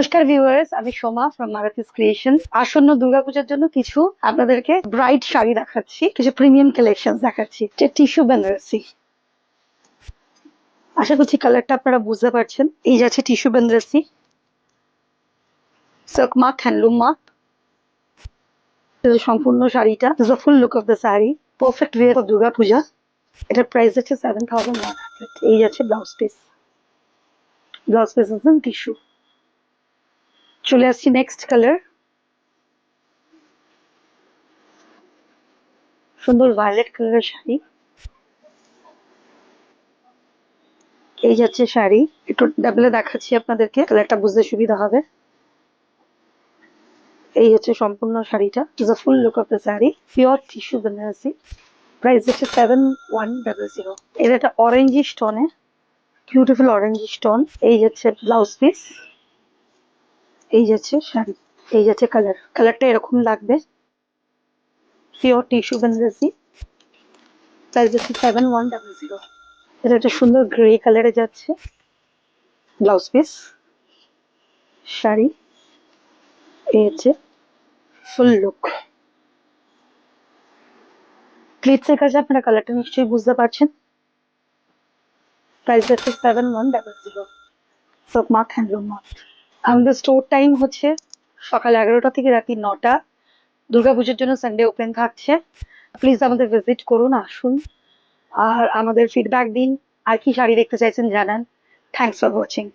নমস্কার ভিউয়ার্স, আমি Soma from মারাথিস creation. আসন্ন দুর্গাপূজার জন্য কিছু আপনাদেরকে ব্রাইট শাড়ি দেখাচ্ছি, কিছু প্রিমিয়াম কালেকশন দেখাচ্ছি। টিস্যু বেনারসি, আশা করছি কালারটা আপনারা বুঝতে পারছেন। এই যাচ্ছে tissue Benarasi, silk mark, handloom mark. সম্পূর্ণ শাড়িটা full look of the sari, perfect way for Durga Puja. এটার প্রাইস আছে 7,100। এই যাচ্ছে ব্লাউজ পিস, ব্লাউজ পিস আছে টিস্যু। চলে আসছি নেক্সট কালার, সুন্দর ভায়োলেট কালারের শাড়ি। এই যাচ্ছে শাড়ি, একটু ডাবলে দেখাচ্ছি আপনাদেরকে, কালারটা বুঝতে সুবিধা হবে। এই হচ্ছে সম্পূর্ণ শাড়িটা, full look of the sari, pure tissue Benarasi. Price হচ্ছে 7,100। এর একটা অরেঞ্জি স্টোনে, বিউটিফুল অরেঞ্জি স্টোন। এই যাচ্ছে ব্লাউজ পিস, এই যাচ্ছে শাড়ি, এই যাচ্ছে কালার। কালারটা এরকম লাগবে, পিওর টিস্যু বেনারসি। প্রাইস হচ্ছে 7,100। এটা একটা সুন্দর গ্রে কালারে যাচ্ছে, ব্লাউজ পিস, শাড়ি। এই হচ্ছে ফুল লুক। প্লিটসের কাছে আপনারা কালারটা নিশ্চয়ই বুঝতে পারছেন। প্রাইস হচ্ছে 7,100। সব মার্ক, হ্যান্ডলুম মার্ক। আমাদের স্টোর টাইম হচ্ছে সকাল 11টা থেকে রাত্রি 9টা। দুর্গাপুজোর জন্য সানডে ওপেন থাকছে। প্লিজ আমাদের ভিজিট করুন, আসুন, আর আমাদের ফিডব্যাক দিন। আর কি শাড়ি দেখতে চাইছেন জানান। Thanks for watching.